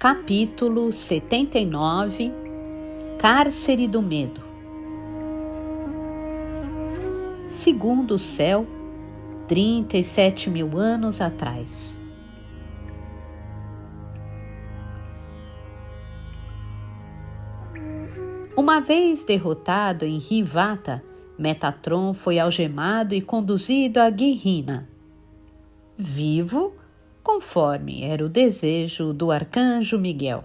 Capítulo 79 Cárcere do Medo. Segundo o céu, 37.000 anos atrás. Uma vez derrotado em Rivata, Metatron foi algemado e conduzido a Guerrina. Vivo, conforme era o desejo do arcanjo Miguel.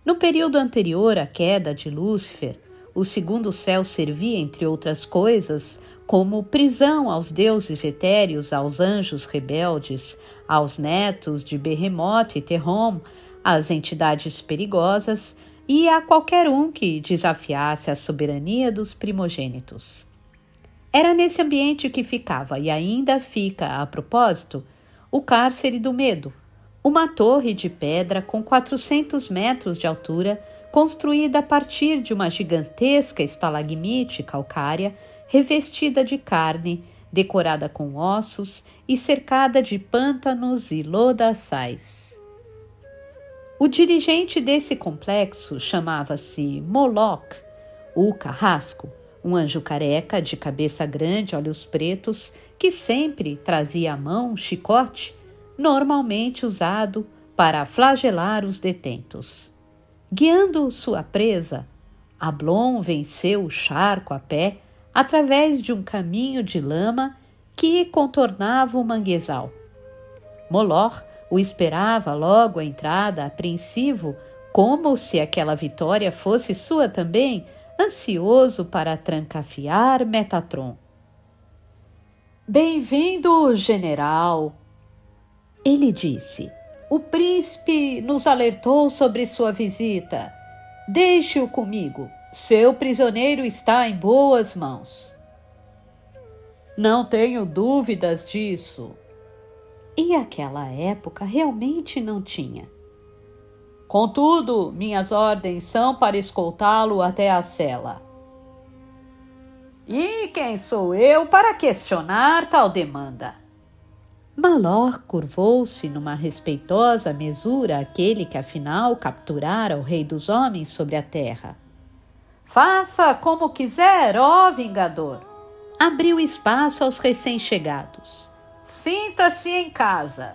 No período anterior à queda de Lúcifer, o segundo céu servia, entre outras coisas, como prisão aos deuses etéreos, aos anjos rebeldes, aos netos de Behemoth e Terrom, às entidades perigosas e a qualquer um que desafiasse a soberania dos primogênitos. Era nesse ambiente que ficava, e ainda fica, a propósito, o Cárcere do Medo, uma torre de pedra com 400 metros de altura, construída a partir de uma gigantesca estalagmite calcária, revestida de carne, decorada com ossos e cercada de pântanos e lodaçais. O dirigente desse complexo chamava-se Moloch, o Carrasco, um anjo careca de cabeça grande, olhos pretos, que sempre trazia à mão um chicote, normalmente usado para flagelar os detentos. Guiando sua presa, Ablon venceu o charco a pé através de um caminho de lama que contornava o manguezal. Moloch o esperava logo à entrada, apreensivo, como se aquela vitória fosse sua também, ansioso para trancafiar Metatron. "Bem-vindo, general", ele disse. "O príncipe nos alertou sobre sua visita. Deixe-o comigo. Seu prisioneiro está em boas mãos." "Não tenho dúvidas disso." E aquela época realmente não tinha. "Contudo, minhas ordens são para escoltá-lo até a cela." "E quem sou eu para questionar tal demanda?" Moloch curvou-se numa respeitosa mesura àquele que afinal capturara o rei dos homens sobre a terra. "Faça como quiser, ó Vingador." Abriu espaço aos recém-chegados. "Sinta-se em casa."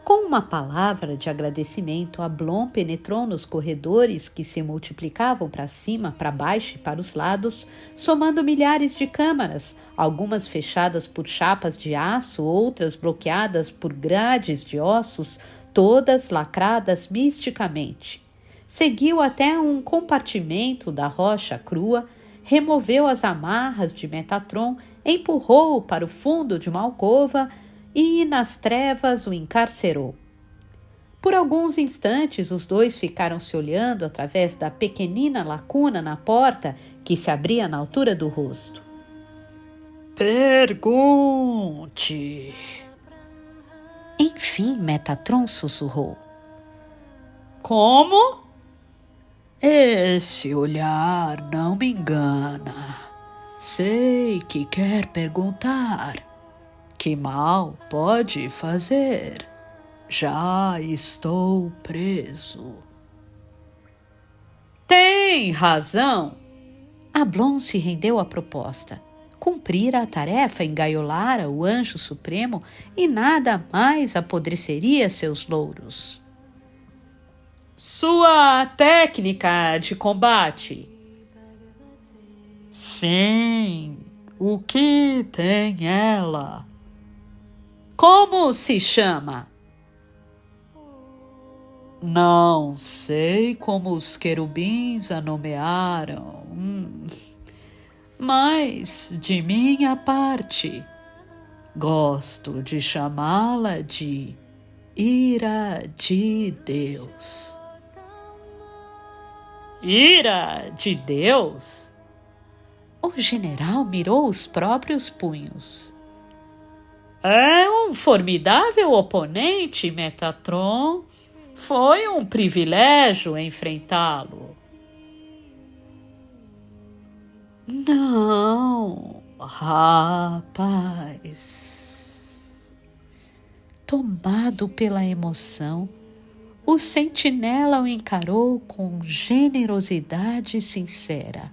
Com uma palavra de agradecimento, Ablon penetrou nos corredores que se multiplicavam para cima, para baixo e para os lados, somando milhares de câmaras, algumas fechadas por chapas de aço, outras bloqueadas por grades de ossos, todas lacradas misticamente. Seguiu até um compartimento da rocha crua, removeu as amarras de Metatron, empurrou-o para o fundo de uma alcova e nas trevas o encarcerou. Por alguns instantes os dois ficaram se olhando através da pequenina lacuna na porta que se abria na altura do rosto. "Pergunte." Enfim, Metatron sussurrou. "Como?" "Esse olhar não me engana. Sei que quer perguntar. Que mal pode fazer? Já estou preso." "Tem razão." Ablon se rendeu à proposta. Cumprira a tarefa, engaiolara o anjo supremo e nada mais apodreceria seus louros. "Sua técnica de combate?" "Sim. O que tem ela?" "Como se chama?" "Não sei como os querubins a nomearam, mas, de minha parte, gosto de chamá-la de Ira de Deus." "Ira de Deus?" O general mirou os próprios punhos. "É um formidável oponente, Metatron. Foi um privilégio enfrentá-lo." "Não, rapaz." Tomado pela emoção, o sentinela o encarou com generosidade sincera.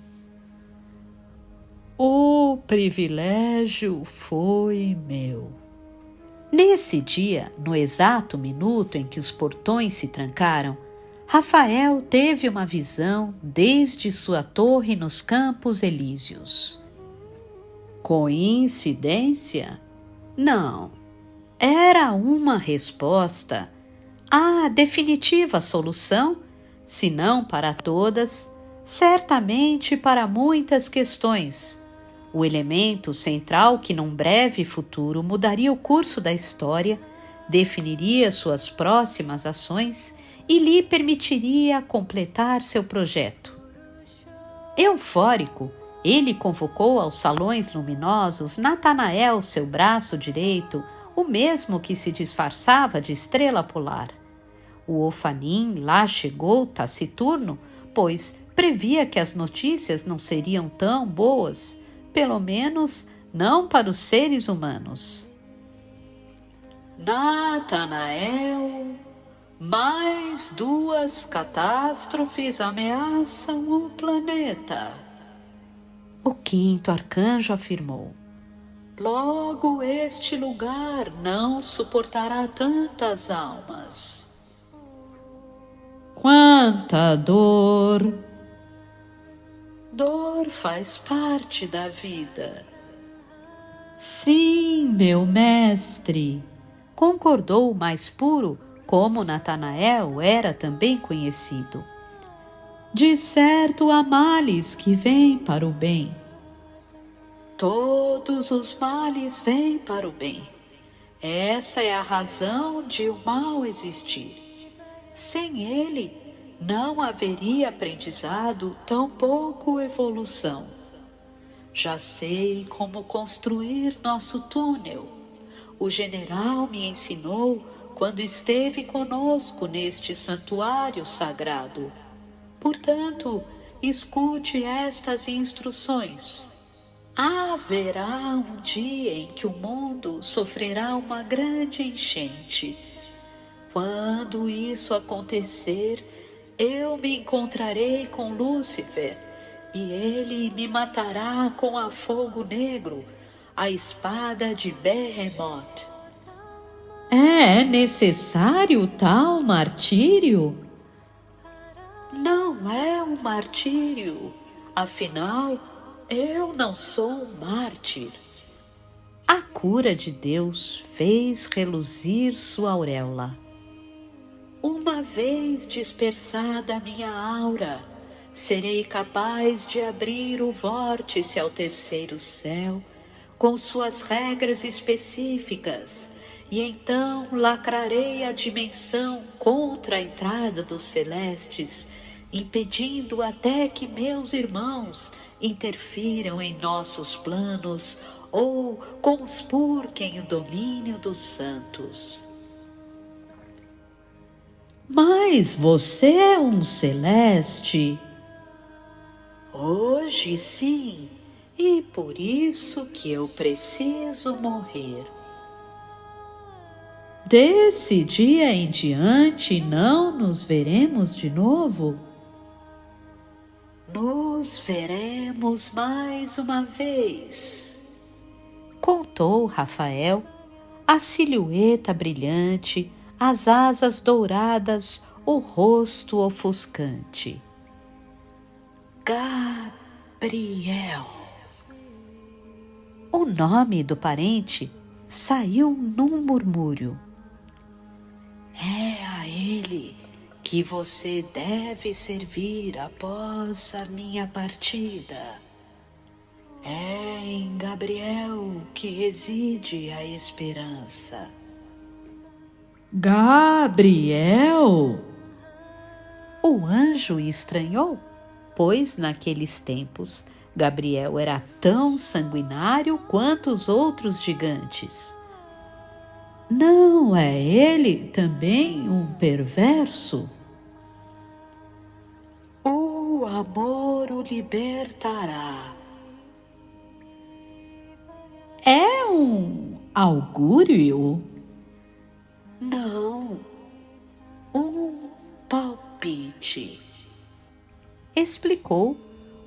O privilégio foi meu. Nesse dia, no exato minuto em que os portões se trancaram, Rafael teve uma visão desde sua torre nos Campos Elíseos. Coincidência? Não. Era uma resposta à definitiva solução, se não para todas, certamente para muitas questões. O elemento central que num breve futuro mudaria o curso da história, definiria suas próximas ações e lhe permitiria completar seu projeto. Eufórico, ele convocou aos salões luminosos Natanael, seu braço direito, o mesmo que se disfarçava de estrela polar. O Ofanim lá chegou taciturno, pois previa que as notícias não seriam tão boas, pelo menos não para os seres humanos. Natanael, mais 2 catástrofes ameaçam o planeta. O 5º arcanjo afirmou. Logo este lugar não suportará tantas almas. Quanta dor! Dor faz parte da vida. Sim, meu mestre, concordou o mais puro, como Natanael era também conhecido. De certo há males que vêm para o bem. Todos os males vêm para o bem. Essa é a razão de o mal existir. Sem ele, não haveria aprendizado, tampouco evolução. Já sei como construir nosso túnel. O general me ensinou quando esteve conosco neste santuário sagrado. Portanto, escute estas instruções. Haverá um dia em que o mundo sofrerá uma grande enchente. Quando isso acontecer, eu me encontrarei com Lúcifer e ele me matará com a fogo negro, a espada de Behemoth. É necessário tal martírio? Não é um martírio, afinal, eu não sou um mártir. A cura de Deus fez reluzir sua auréola. Uma vez dispersada a minha aura, serei capaz de abrir o vórtice ao 3º céu, com suas regras específicas, e então lacrarei a dimensão contra a entrada dos celestes, impedindo até que meus irmãos interfiram em nossos planos ou conspurquem o domínio dos santos. Mas você é um celeste? Hoje sim, e por isso que eu preciso morrer. Desse dia em diante não nos veremos de novo? Nos veremos mais uma vez, contou Rafael, a silhueta brilhante, as asas douradas, o rosto ofuscante. Gabriel. O nome do parente saiu num murmúrio. É a ele que você deve servir após a minha partida. É em Gabriel que reside a esperança. Gabriel? O anjo estranhou, pois naqueles tempos Gabriel era tão sanguinário quanto os outros gigantes. Não é ele também um perverso? O amor o libertará. É um augúrio? Não, um noite, explicou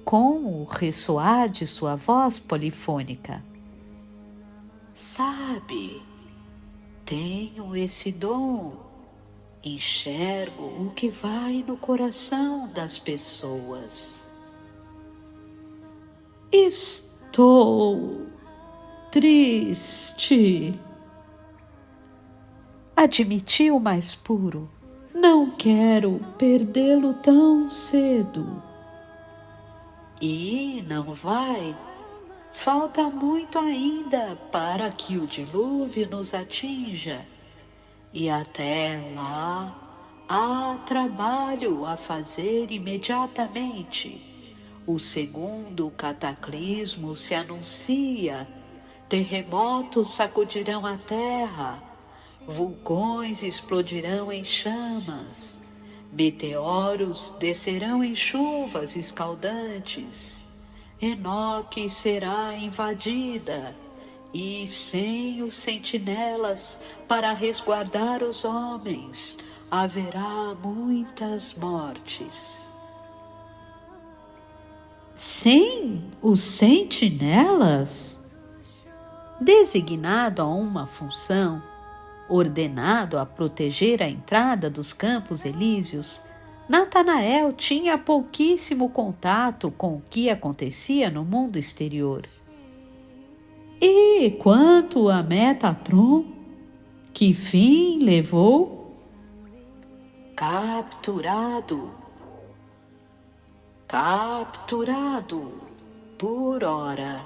com o ressoar de sua voz polifônica. Sabe, tenho esse dom, enxergo o que vai no coração das pessoas. Estou triste, admitiu o mais puro. Não quero perdê-lo tão cedo. E não vai? Falta muito ainda para que o dilúvio nos atinja. E até lá há trabalho a fazer imediatamente. O segundo cataclismo se anuncia. Terremotos sacudirão a terra. Vulcões explodirão em chamas, meteoros descerão em chuvas escaldantes, Enoque será invadida, e sem os sentinelas para resguardar os homens, haverá muitas mortes. Sem os sentinelas? Designado a uma função, ordenado a proteger a entrada dos Campos Elíseos, Natanael tinha pouquíssimo contato com o que acontecia no mundo exterior. E quanto a Metatron, que fim levou? Capturado por hora.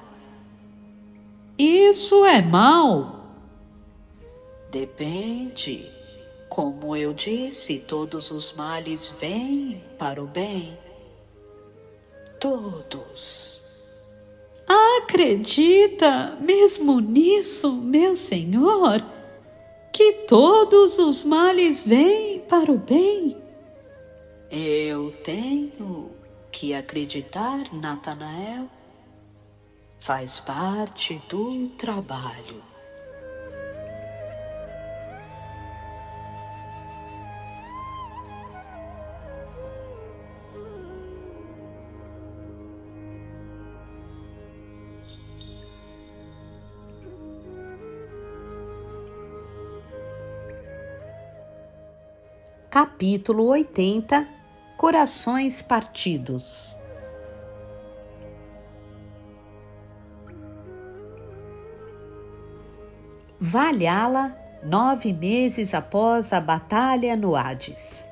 Isso é mal? Depende. Como eu disse, todos os males vêm para o bem. Todos. Acredita mesmo nisso, meu senhor? Que todos os males vêm para o bem? Eu tenho que acreditar, Natanael. Faz parte do trabalho. Capítulo 80 – Corações partidos. Valhalla, 9 meses após a batalha no Hades.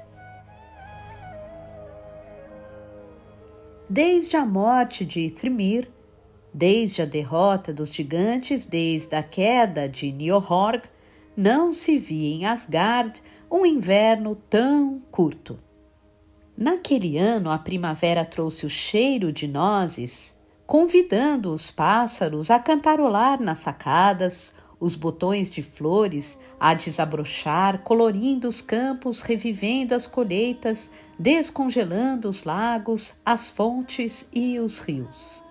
Desde a morte de Thrymr, desde a derrota dos gigantes, desde a queda de Niohorg, não se via em Asgard um inverno tão curto. Naquele ano, a primavera trouxe o cheiro de nozes, convidando os pássaros a cantarolar nas sacadas, os botões de flores a desabrochar, colorindo os campos, revivendo as colheitas, descongelando os lagos, as fontes e os rios.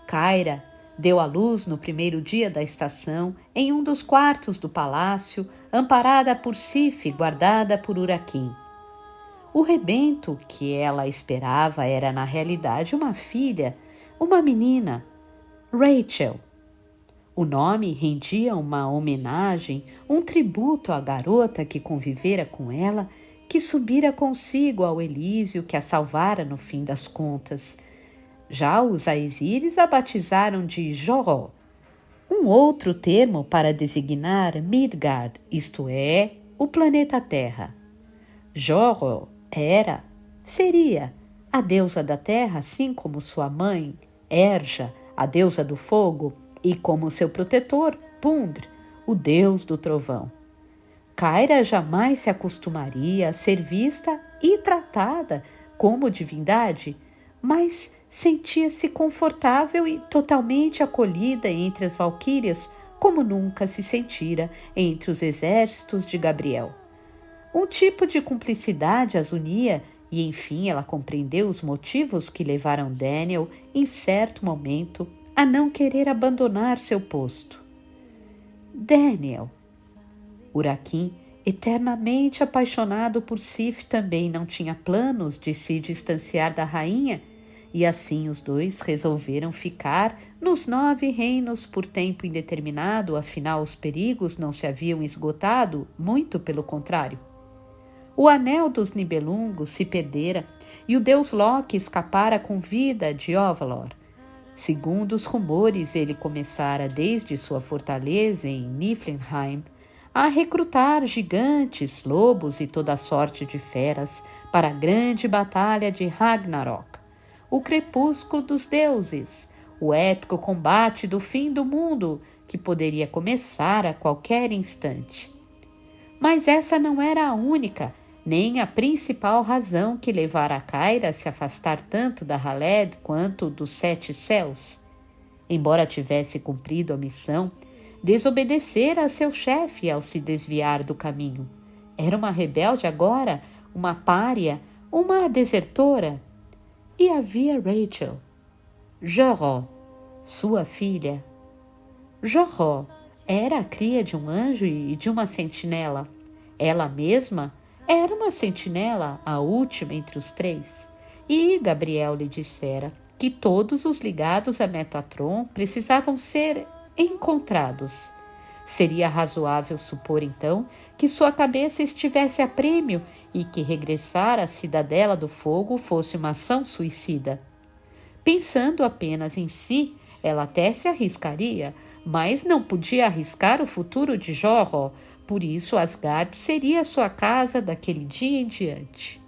Caira deu à luz no primeiro dia da estação, em um dos quartos do palácio, amparada por Sif, guardada por Huraquim. O rebento que ela esperava era, na realidade, uma filha, uma menina, Rachel. O nome rendia uma homenagem, um tributo à garota que convivera com ela, que subira consigo ao Elísio, que a salvara no fim das contas. Já os Aesíris a batizaram de Joró, um outro termo para designar Midgard, isto é, o planeta Terra. Joró seria a deusa da terra, assim como sua mãe, Erja, a deusa do fogo, e como seu protetor, Pundr, o deus do trovão. Caira jamais se acostumaria a ser vista e tratada como divindade, mas sentia-se confortável e totalmente acolhida entre as valquírias, como nunca se sentira entre os exércitos de Gabriel. Um tipo de cumplicidade as unia e, enfim, ela compreendeu os motivos que levaram Daniel, em certo momento, a não querer abandonar seu posto. Daniel. Huraquim Eternamente apaixonado por Sif, também não tinha planos de se distanciar da rainha, e assim os dois resolveram ficar nos 9 reinos por tempo indeterminado, afinal os perigos não se haviam esgotado, muito pelo contrário. O anel dos Nibelungos se perdera e o deus Loki escapara com vida de Ovalor. Segundo os rumores, ele começara desde sua fortaleza em Niflheim a recrutar gigantes, lobos e toda sorte de feras para a grande batalha de Ragnarok, o crepúsculo dos deuses, o épico combate do fim do mundo que poderia começar a qualquer instante. Mas essa não era a única, nem a principal razão que levara a Kyra a se afastar tanto da Haled quanto dos 7 céus. Embora tivesse cumprido a missão, desobedecera a seu chefe ao se desviar do caminho. Era uma rebelde agora, uma pária, uma desertora. E havia Rachel, Joró, sua filha. Joró era a cria de um anjo e de uma sentinela. Ela mesma era uma sentinela, a última entre os 3. E Gabriel lhe dissera que todos os ligados a Metatron precisavam ser encontrados. Seria razoável supor, então, que sua cabeça estivesse a prêmio e que regressar à Cidadela do Fogo fosse uma ação suicida. Pensando apenas em si, ela até se arriscaria, mas não podia arriscar o futuro de Joró, por isso Asgard seria sua casa daquele dia em diante.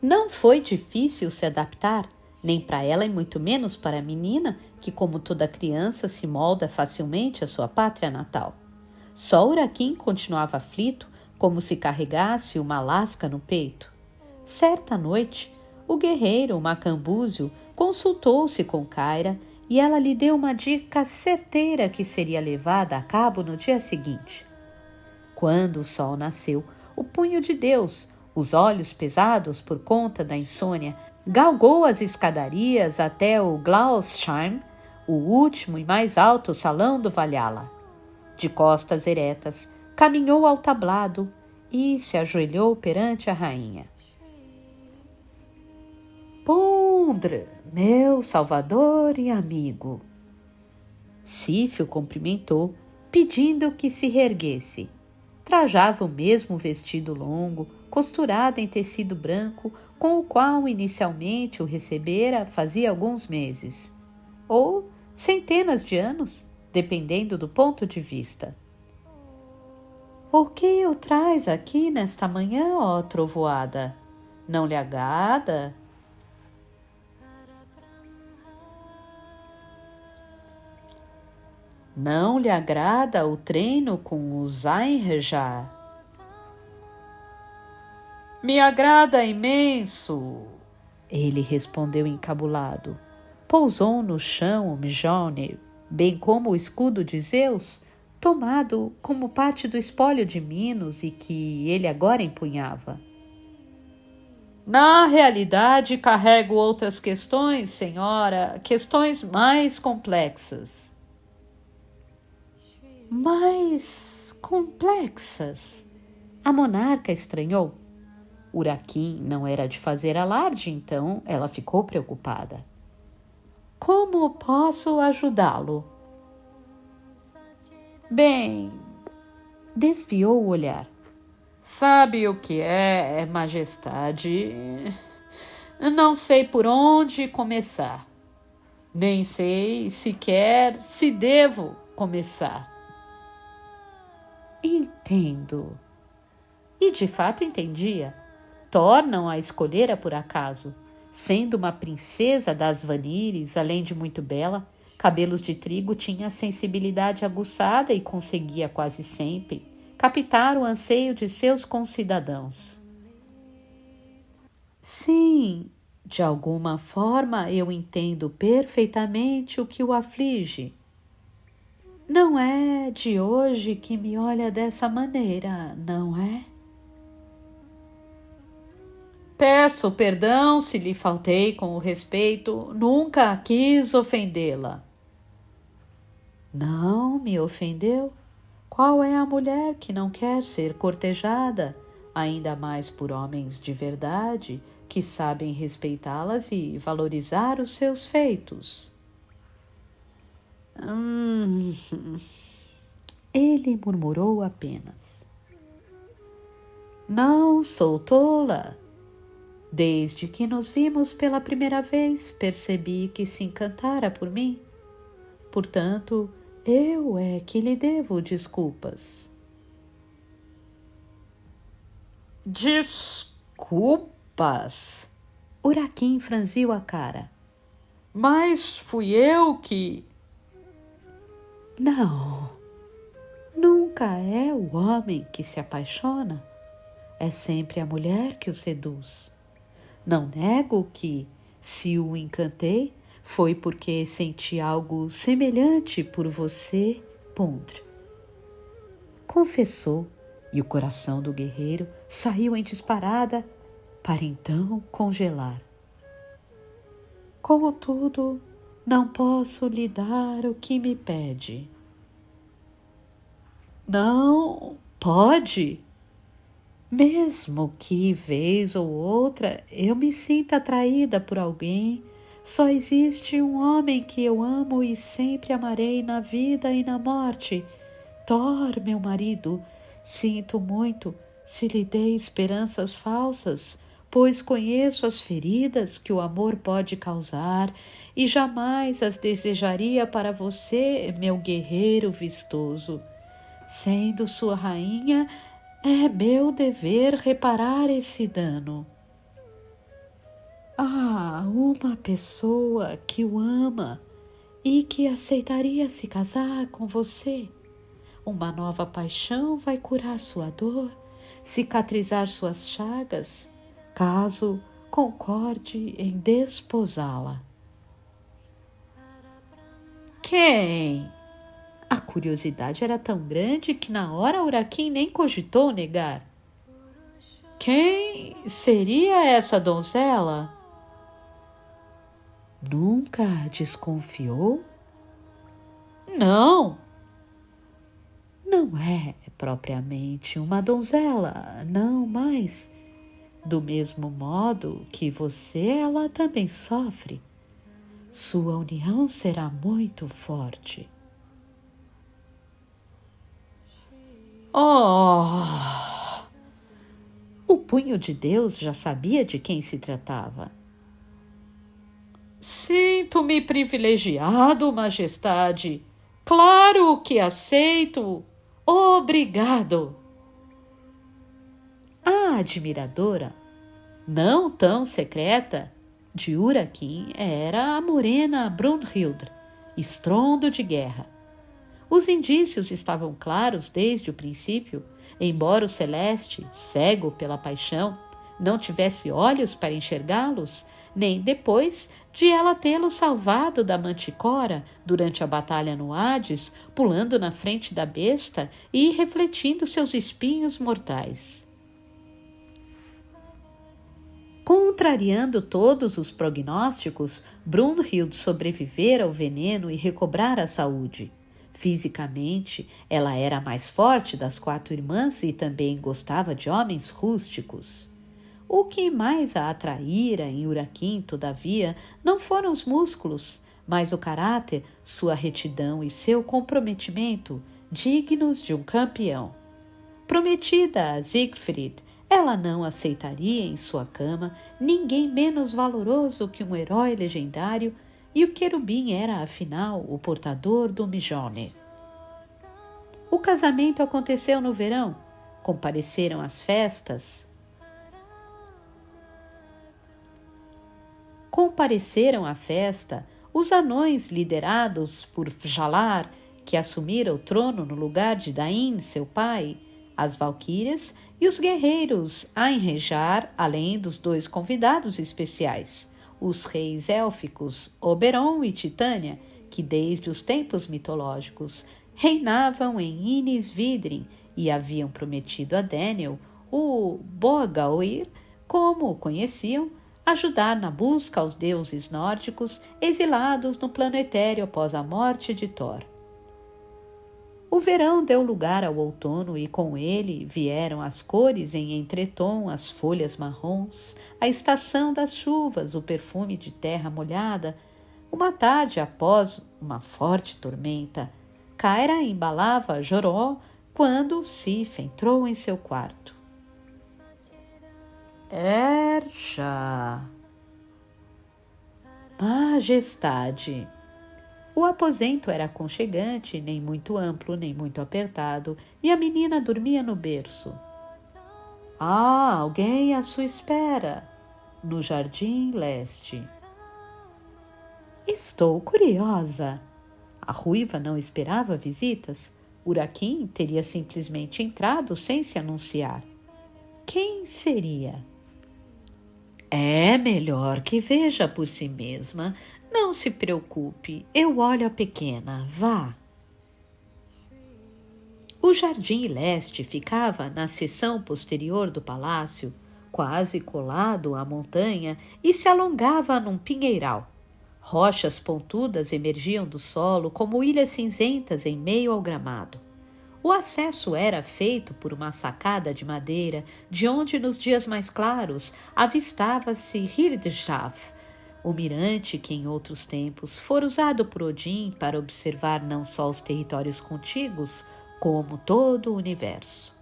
Não foi difícil se adaptar, nem para ela e muito menos para a menina, que como toda criança se molda facilmente à sua pátria natal. Só Urakin continuava aflito, como se carregasse uma lasca no peito. Certa noite, o guerreiro Macambúzio consultou-se com Kyra e ela lhe deu uma dica certeira que seria levada a cabo no dia seguinte. Quando o sol nasceu, o punho de Deus, os olhos pesados por conta da insônia, galgou as escadarias até o Glausheim, o último e mais alto salão do Valhalla. De costas eretas, caminhou ao tablado e se ajoelhou perante a rainha. Pondre, meu salvador e amigo. Sif o cumprimentou, pedindo que se reerguesse. Trajava o mesmo vestido longo, costurado em tecido branco, com o qual inicialmente o recebera fazia alguns meses, ou centenas de anos, dependendo do ponto de vista. O que o traz aqui nesta manhã, ó trovoada? Não lhe agrada? Não lhe agrada o treino com os Einherjar? Me agrada imenso, ele respondeu encabulado. Pousou no chão o Mjolnir, bem como o escudo de Zeus, tomado como parte do espólio de Minos e que ele agora empunhava. Na realidade, carrego outras questões, senhora, questões mais complexas. Mais complexas? A monarca estranhou. Urakin não era de fazer alarde, então ela ficou preocupada. Como posso ajudá-lo? Bem, desviou o olhar. Sabe o que é, majestade? Não sei por onde começar. Nem sei sequer se devo começar. Entendo. E de fato entendia. Tornam-a escolhera por acaso. Sendo uma princesa das Vanires, além de muito bela, Cabelos de Trigo tinha sensibilidade aguçada e conseguia quase sempre captar o anseio de seus concidadãos. Sim, de alguma forma eu entendo perfeitamente o que o aflige. Não é de hoje que me olha dessa maneira, não é? Peço perdão se lhe faltei com o respeito, nunca quis ofendê-la. Não me ofendeu? Qual é a mulher que não quer ser cortejada, ainda mais por homens de verdade, que sabem respeitá-las e valorizar os seus feitos? Ele murmurou apenas. Não sou tola. Desde que nos vimos pela primeira vez, percebi que se encantara por mim. Portanto, eu é que lhe devo desculpas. Desculpas? Uraquim franziu a cara. Mas fui eu que... Não, nunca é o homem que se apaixona. É sempre a mulher que o seduz. Não nego que, se o encantei, foi porque senti algo semelhante por você, Pondre. Confessou, e o coração do guerreiro saiu em disparada, para então congelar. Contudo, não posso lhe dar o que me pede. Não pode? Mesmo que, vez ou outra, eu me sinta atraída por alguém, só existe um homem que eu amo e sempre amarei na vida e na morte. Thor, meu marido, sinto muito se lhe dei esperanças falsas, pois conheço as feridas que o amor pode causar e jamais as desejaria para você, meu guerreiro vistoso. Sendo sua rainha, é meu dever reparar esse dano. Uma pessoa que o ama e que aceitaria se casar com você. Uma nova paixão vai curar sua dor, cicatrizar suas chagas, caso concorde em desposá-la. Quem? A curiosidade era tão grande que na hora Uraquim nem cogitou negar. Quem seria essa donzela? Nunca desconfiou? Não. Não é propriamente uma donzela, não, mas do mesmo modo que você, ela também sofre. Sua união será muito forte. O punho de Deus já sabia de quem se tratava. Sinto-me privilegiado, majestade. Claro que aceito. Obrigado. A admiradora, não tão secreta, de Uraquim era a morena Brunhilde, estrondo de guerra. Os indícios estavam claros desde o princípio, embora o Celeste, cego pela paixão, não tivesse olhos para enxergá-los, nem depois de ela tê-lo salvado da manticora durante a batalha no Hades, pulando na frente da besta e refletindo seus espinhos mortais. Contrariando todos os prognósticos, Brunhilde sobrevivera ao veneno e recobrara a saúde. Fisicamente, ela era a mais forte das 4 irmãs e também gostava de homens rústicos. O que mais a atraíra em Uraquim, todavia, não foram os músculos, mas o caráter, sua retidão e seu comprometimento, dignos de um campeão. Prometida a Siegfried, ela não aceitaria em sua cama ninguém menos valoroso que um herói legendário, e o querubim era, afinal, o portador do Mjolnir. O casamento aconteceu no verão. Compareceram às festas. Compareceram à festa os anões liderados por Jalar, que assumira o trono no lugar de Dain, seu pai, as valquírias e os guerreiros Einherjar, além dos 2 convidados especiais, os reis élficos Oberon e Titânia, que desde os tempos mitológicos reinavam em Inis-Vidrin e haviam prometido a Daniel, o Bogaoir, como o conheciam, ajudar na busca aos deuses nórdicos exilados no plano etéreo após a morte de Thor. O verão deu lugar ao outono e com ele vieram as cores em entretom, as folhas marrons, a estação das chuvas, o perfume de terra molhada. Uma tarde após uma forte tormenta, Kyra embalava Joró quando Sif entrou em seu quarto. Erja! Majestade! O aposento era aconchegante, nem muito amplo, nem muito apertado, e a menina dormia no berço. Há alguém à sua espera, no jardim leste. Estou curiosa. A ruiva não esperava visitas. Uraquim teria simplesmente entrado sem se anunciar. Quem seria? É melhor que veja por si mesma. Não se preocupe, eu olho a pequena, vá. O jardim leste ficava na seção posterior do palácio, quase colado à montanha, e se alongava num pinheiral. Rochas pontudas emergiam do solo como ilhas cinzentas em meio ao gramado. O acesso era feito por uma sacada de madeira, de onde nos dias mais claros avistava-se Hildeshaff, o mirante que em outros tempos fora usado por Odin para observar não só os territórios contíguos, como todo o universo.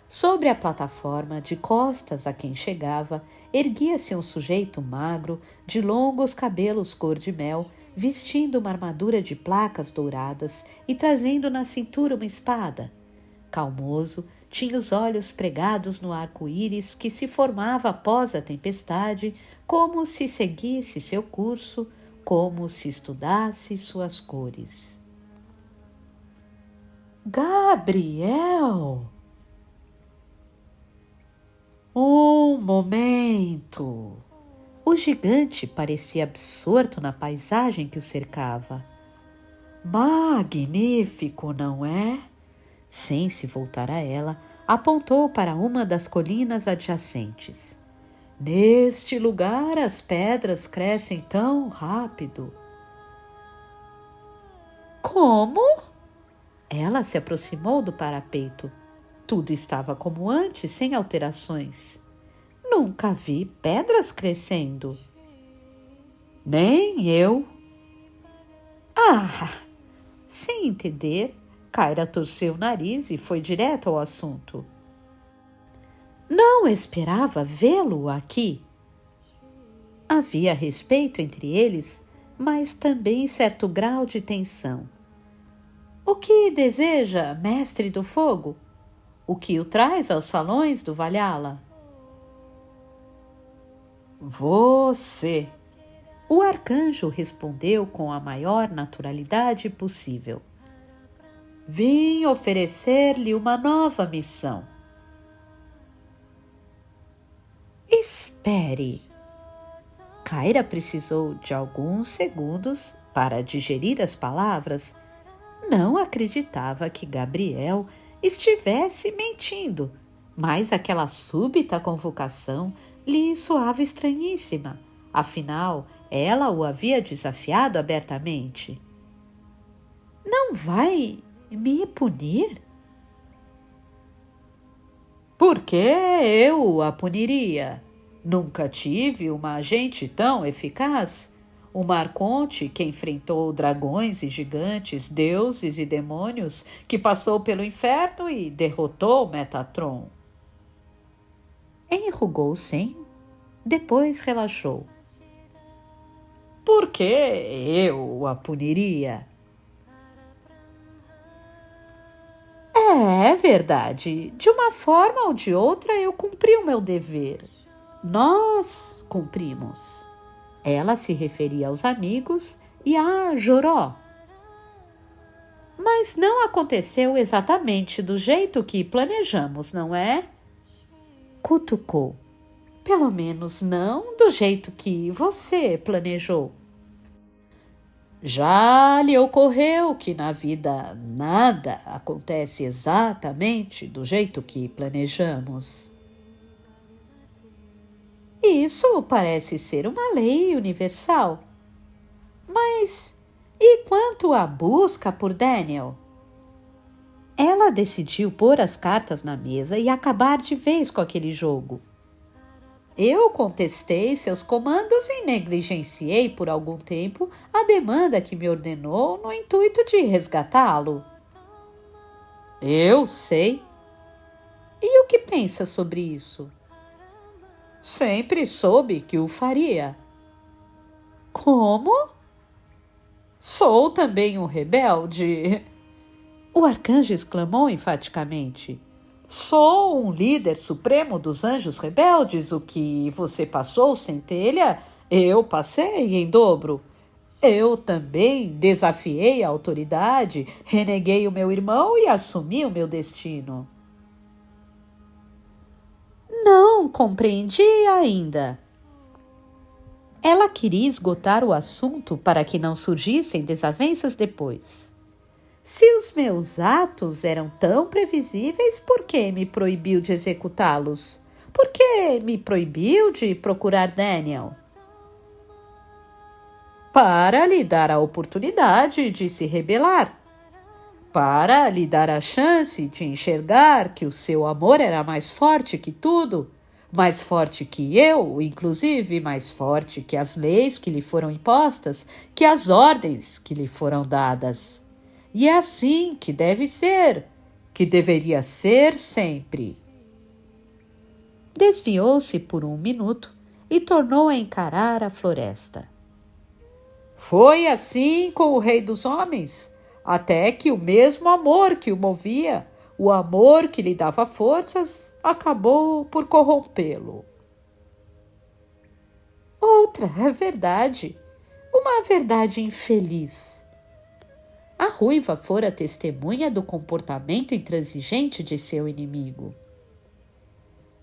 Sobre a plataforma, de costas a quem chegava, erguia-se um sujeito magro, de longos cabelos cor-de-mel, vestindo uma armadura de placas douradas e trazendo na cintura uma espada. Calmoso, tinha os olhos pregados no arco-íris que se formava após a tempestade, como se seguisse seu curso, como se estudasse suas cores. Gabriel! Um momento! O gigante parecia absorto na paisagem que o cercava. Magnífico, não é? Sem se voltar a ela, apontou para uma das colinas adjacentes. Neste lugar as pedras crescem tão rápido. Como? Ela se aproximou do parapeito. Tudo estava como antes, sem alterações. Nunca vi pedras crescendo. Nem eu. Ah! Sem entender, Kyra torceu o nariz e foi direto ao assunto. Não esperava vê-lo aqui. Havia respeito entre eles, mas também certo grau de tensão. O que deseja, mestre do fogo? O que o traz aos salões do Valhalla? Você! O arcanjo respondeu com a maior naturalidade possível. Vim oferecer-lhe uma nova missão. Espere! Kyra precisou de alguns segundos para digerir as palavras. Não acreditava que Gabriel estivesse mentindo, mas aquela súbita convocação lhe soava estranhíssima. Afinal, ela o havia desafiado abertamente. Não vai me punir? Por que eu a puniria? Nunca tive uma agente tão eficaz. Uma arconte que enfrentou dragões e gigantes, deuses e demônios, que passou pelo inferno e derrotou Metatron. Enrugou o senho, depois relaxou. Por que eu a puniria? É verdade. De uma forma ou de outra eu cumpri o meu dever. Nós cumprimos. Ela se referia aos amigos e a Joró. Mas não aconteceu exatamente do jeito que planejamos, não é? Cutucou. Pelo menos não do jeito que você planejou. Já lhe ocorreu que na vida nada acontece exatamente do jeito que planejamos? Isso parece ser uma lei universal. Mas e quanto à busca por Daniel? Ela decidiu pôr as cartas na mesa e acabar de vez com aquele jogo. Eu contestei seus comandos e negligenciei por algum tempo a demanda que me ordenou no intuito de resgatá-lo. Eu sei. E o que pensa sobre isso? Sempre soube que o faria. Como? Sou também um rebelde. O arcanjo exclamou enfaticamente. Sou um líder supremo dos anjos rebeldes. O que você passou, centelha, eu passei em dobro. Eu também desafiei a autoridade, reneguei o meu irmão e assumi o meu destino. Não compreendi ainda. Ela queria esgotar o assunto para que não surgissem desavenças depois. Se os meus atos eram tão previsíveis, por que me proibiu de executá-los? Por que me proibiu de procurar Daniel? Para lhe dar a oportunidade de se rebelar. Para lhe dar a chance de enxergar que o seu amor era mais forte que tudo, mais forte que eu, inclusive mais forte que as leis que lhe foram impostas, que as ordens que lhe foram dadas. E é assim que deve ser, que deveria ser sempre. Desviou-se por um minuto e tornou a encarar a floresta. Foi assim com o rei dos homens, até que o mesmo amor que o movia, o amor que lhe dava forças, acabou por corrompê-lo. Outra verdade, uma verdade infeliz. A ruiva fora testemunha do comportamento intransigente de seu inimigo.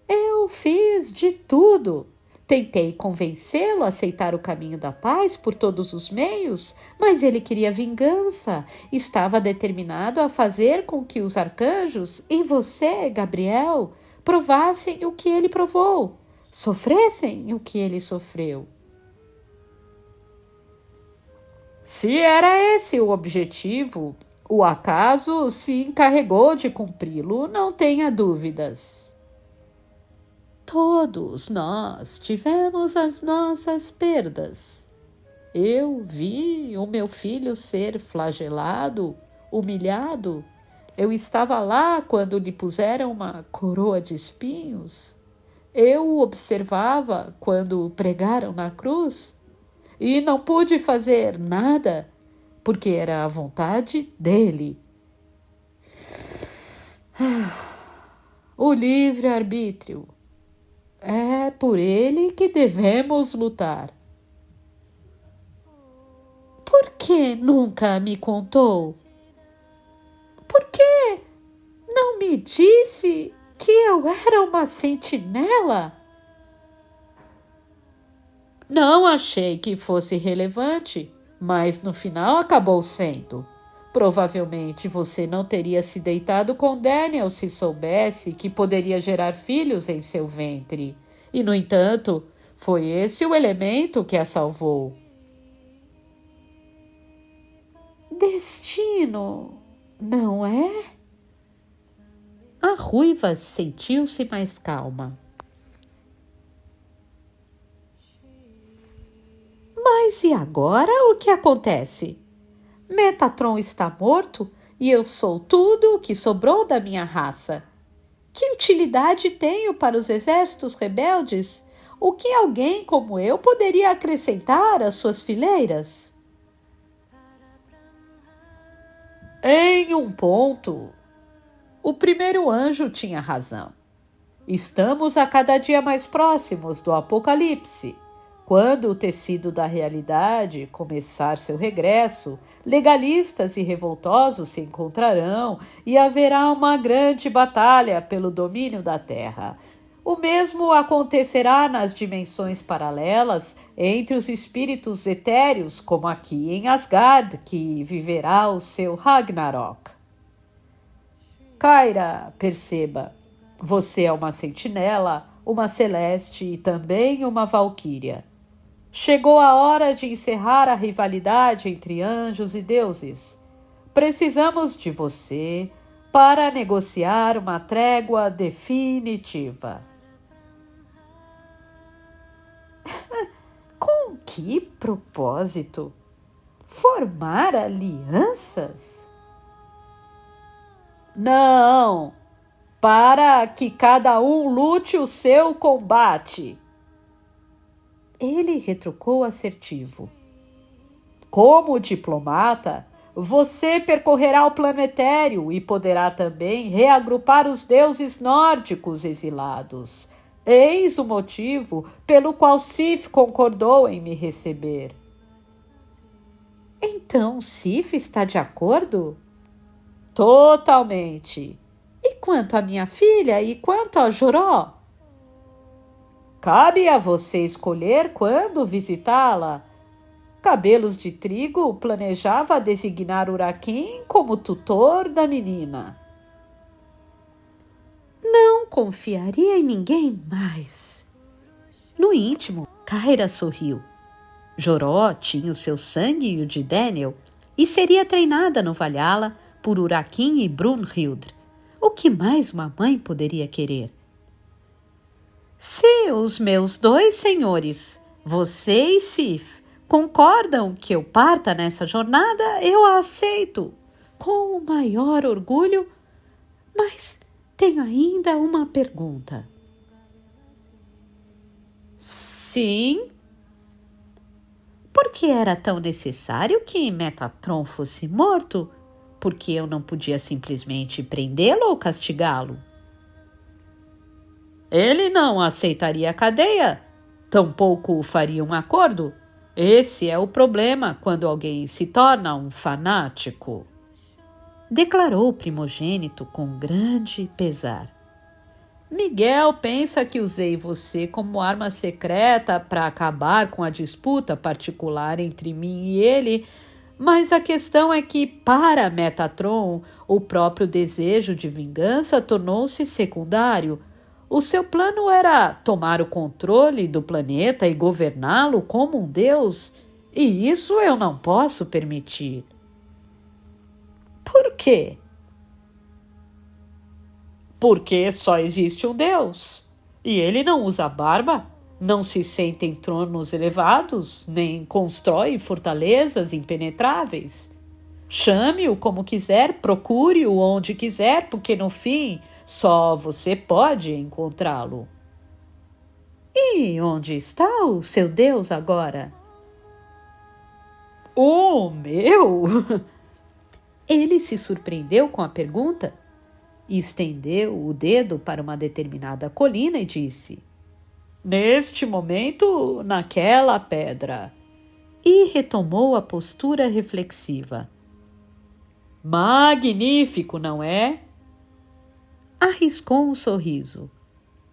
Eu fiz de tudo. Tentei convencê-lo a aceitar o caminho da paz por todos os meios, mas ele queria vingança. Estava determinado a fazer com que os arcanjos e você, Gabriel, provassem o que ele provou, sofressem o que ele sofreu. Se era esse o objetivo, o acaso se encarregou de cumpri-lo, não tenha dúvidas. Todos nós tivemos as nossas perdas. Eu vi o meu filho ser flagelado, humilhado. Eu estava lá quando lhe puseram uma coroa de espinhos. Eu o observava quando o pregaram na cruz. E não pude fazer nada, porque era a vontade dele. O livre-arbítrio. É por ele que devemos lutar. Por que nunca me contou? Por que não me disse que eu era uma sentinela? Não achei que fosse relevante, mas no final acabou sendo. Provavelmente você não teria se deitado com Daniel se soubesse que poderia gerar filhos em seu ventre. E, no entanto, foi esse o elemento que a salvou. Destino, não é? A ruiva sentiu-se mais calma. Mas e agora o que acontece? Metatron está morto e eu sou tudo o que sobrou da minha raça. Que utilidade tenho para os exércitos rebeldes? O que alguém como eu poderia acrescentar às suas fileiras? Em um ponto, o primeiro anjo tinha razão. Estamos a cada dia mais próximos do apocalipse. Quando o tecido da realidade começar seu regresso, legalistas e revoltosos se encontrarão e haverá uma grande batalha pelo domínio da Terra. O mesmo acontecerá nas dimensões paralelas entre os espíritos etéreos, como aqui em Asgard, que viverá o seu Ragnarok. Kyra, perceba, você é uma sentinela, uma celeste e também uma valquíria. Chegou a hora de encerrar a rivalidade entre anjos e deuses. Precisamos de você para negociar uma trégua definitiva. Com que propósito? Formar alianças? Não, para que cada um lute o seu combate. Ele retrucou assertivo. Como diplomata, você percorrerá o planetério e poderá também reagrupar os deuses nórdicos exilados. Eis o motivo pelo qual Sif concordou em me receber. Então Sif está de acordo? Totalmente. E quanto à minha filha e quanto a Joró? Cabe a você escolher quando visitá-la. Cabelos de Trigo planejava designar Uraquim como tutor da menina. Não confiaria em ninguém mais. No íntimo, Kyra sorriu. Joró tinha o seu sangue e o de Daniel e seria treinada no Valhalla por Uraquim e Brunhilde. O que mais uma mãe poderia querer? Se os meus dois senhores, você e Sif, concordam que eu parta nessa jornada, eu a aceito com o maior orgulho, mas tenho ainda uma pergunta. Sim? Por que era tão necessário que Metatron fosse morto? Porque eu não podia simplesmente prendê-lo ou castigá-lo? Ele não aceitaria a cadeia, tampouco faria um acordo. Esse é o problema quando alguém se torna um fanático, declarou o primogênito com grande pesar. Miguel pensa que usei você como arma secreta para acabar com a disputa particular entre mim e ele, mas a questão é que, para Metatron, o próprio desejo de vingança tornou-se secundário. O seu plano era tomar o controle do planeta e governá-lo como um deus, e isso eu não posso permitir. Por quê? Porque só existe um deus, e ele não usa barba, não se senta em tronos elevados, nem constrói fortalezas impenetráveis. Chame-o como quiser, procure-o onde quiser, porque no fim só você pode encontrá-lo. E onde está o seu Deus agora? O meu? Ele se surpreendeu com a pergunta, estendeu o dedo para uma determinada colina e disse: neste momento, naquela pedra. E retomou a postura reflexiva. Magnífico, não é? Arriscou um sorriso.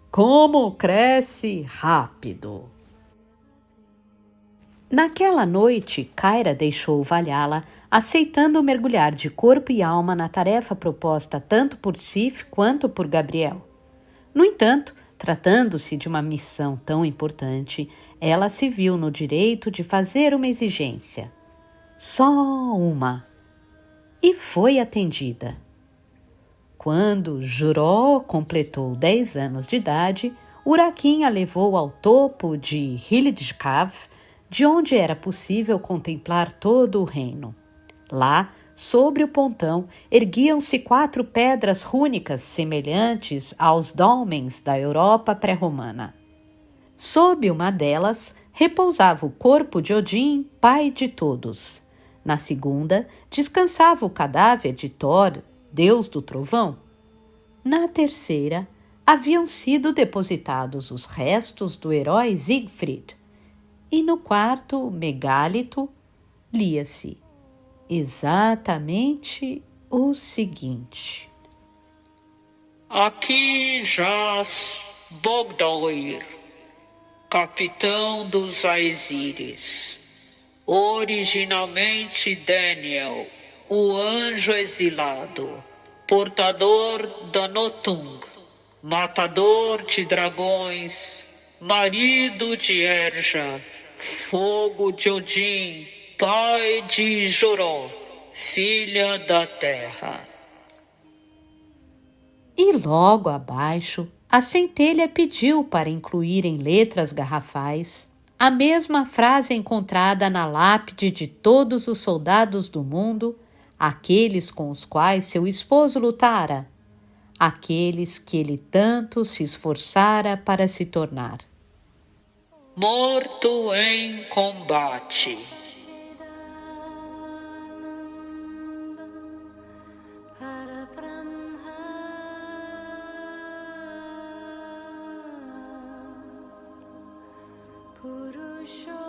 Como cresce rápido! Naquela noite, Kyra deixou o Valhalla, aceitando mergulhar de corpo e alma na tarefa proposta tanto por Sif quanto por Gabriel. No entanto, tratando-se de uma missão tão importante, ela se viu no direito de fazer uma exigência. Só uma. E foi atendida. Quando Joró completou 10 anos de idade, Uraquim a levou ao topo de Hildiscav, de onde era possível contemplar todo o reino. Lá, sobre o pontão, erguiam-se 4 pedras rúnicas semelhantes aos dólmens da Europa pré-romana. Sob uma delas, repousava o corpo de Odin, pai de todos. Na segunda, descansava o cadáver de Thor, deus do trovão. Na terceira, haviam sido depositados os restos do herói Siegfried. E no quarto megálito, lia-se exatamente o seguinte: aqui jaz Bogdair, capitão dos Aesires, originalmente Daniel, o anjo exilado, portador da Notung, matador de dragões, marido de Erja, fogo de Odin, pai de Joró, filha da terra. E logo abaixo, a centelha pediu para incluir em letras garrafais a mesma frase encontrada na lápide de todos os soldados do mundo, aqueles com os quais seu esposo lutara, aqueles que ele tanto se esforçara para se tornar. Morto em combate. Purusho